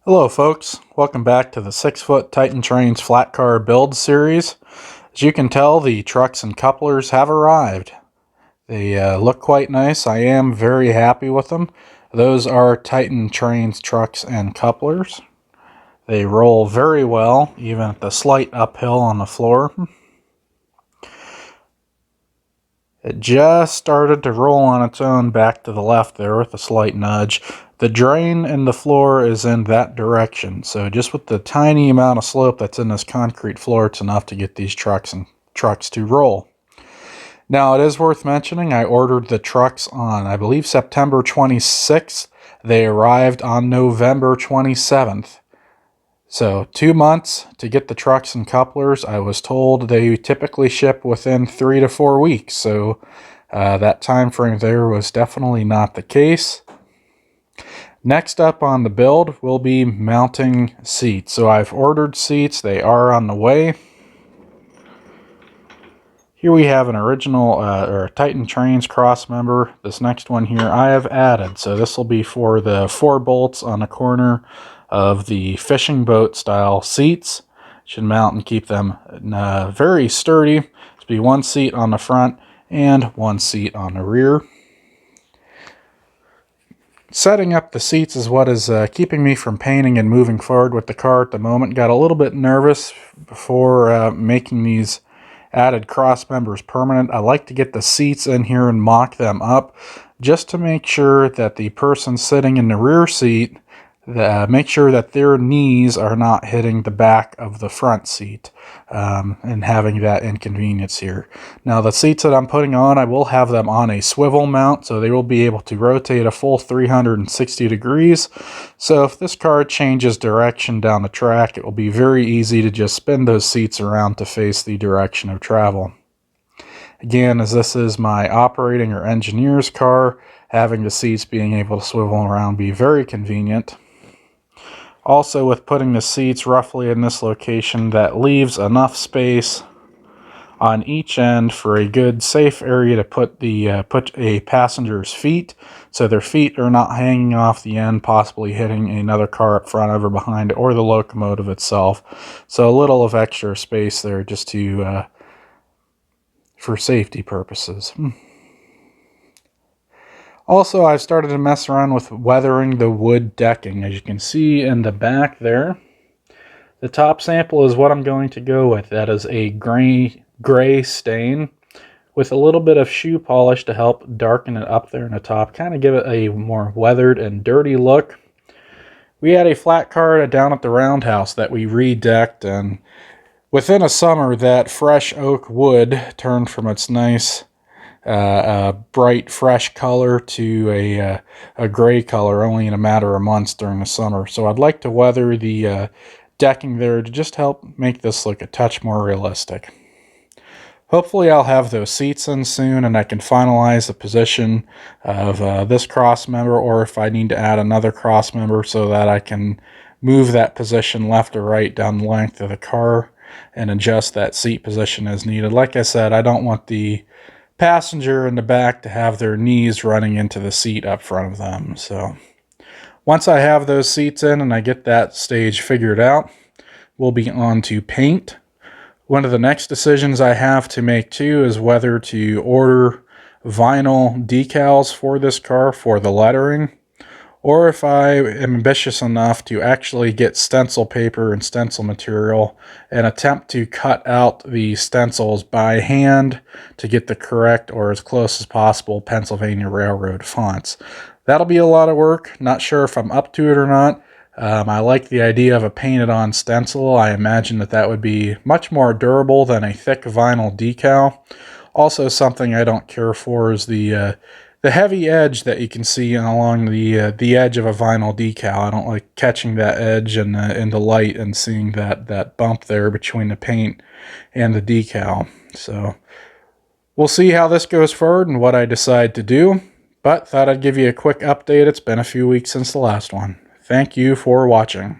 Hello folks, welcome back to the 6-foot Titan Trains flat car build series. As you can tell, the trucks and couplers have arrived. They look quite nice. I am very happy with them. Those are Titan Trains trucks and couplers. They roll very well, even at the slight uphill on the floor. It just started to roll on its own back to the left there with a slight nudge. The drain in the floor is in that direction, so just with the tiny amount of slope that's in this concrete floor, it's enough to get these trucks to roll. Now, it is worth mentioning, I ordered the trucks on, I believe, September 26th. They arrived on November 27th. So 2 months to get the trucks and couplers. I was told they typically ship within 3 to 4 weeks, so that time frame there was definitely not the case. Next up on the build will be mounting seats. So I've ordered seats. They are on the way. Here we have an original or a Titan Trains cross member. This next one here I have added. So this will be for the 4 bolts on the corner of the fishing boat style seats. Should mount and keep them very sturdy. This will be 1 seat on the front and 1 seat on the rear. Setting up the seats is what is keeping me from painting and moving forward with the car at the moment. Got a little bit nervous before making these added cross members permanent. I like to get the seats in here and mock them up just to make sure that the person sitting in the rear seat, make sure that their knees are not hitting the back of the front seat and having that inconvenience here. Now the seats that I'm putting on, I will have them on a swivel mount, so they will be able to rotate a full 360 degrees. So if this car changes direction down the track, it will be very easy to just spin those seats around to face the direction of travel. Again, as this is my operating or engineer's car, having the seats being able to swivel around be very convenient. Also, with putting the seats roughly in this location, that leaves enough space on each end for a good safe area to put a passenger's feet, so their feet are not hanging off the end, possibly hitting another car up front, over behind, or the locomotive itself. So a little of extra space there just to for safety purposes. Also, I've started to mess around with weathering the wood decking. As you can see in the back there, the top sample is what I'm going to go with. That is a gray stain with a little bit of shoe polish to help darken it up there in the top, kind of give it a more weathered and dirty look. We had a flat car down at the roundhouse that we redecked, and within a summer that fresh oak wood turned from its nice bright fresh color to a gray color only in a matter of months during the summer. So I'd like to weather the decking there to just help make this look a touch more realistic. Hopefully I'll have those seats in soon and I can finalize the position of this cross member, or if I need to add another cross member so that I can move that position left or right down the length of the car and adjust that seat position as needed. Like I said, I don't want the passenger in the back to have their knees running into the seat up front of them. So once I have those seats in and I get that stage figured out, we'll be on to paint. One of the next decisions I have to make too is whether to order vinyl decals for this car for the lettering, or if I am ambitious enough to actually get stencil paper and stencil material and attempt to cut out the stencils by hand to get the correct, or as close as possible, Pennsylvania Railroad fonts. That'll be a lot of work. Not sure if I'm up to it or not. I like the idea of a painted on stencil. I imagine that would be much more durable than a thick vinyl decal. Also, something I don't care for is the heavy edge that you can see along the edge of a vinyl decal. I don't like catching that edge in the light and seeing that bump there between the paint and the decal. So we'll see how this goes forward and what I decide to do. But thought I'd give you a quick update. It's been a few weeks since the last one. Thank you for watching.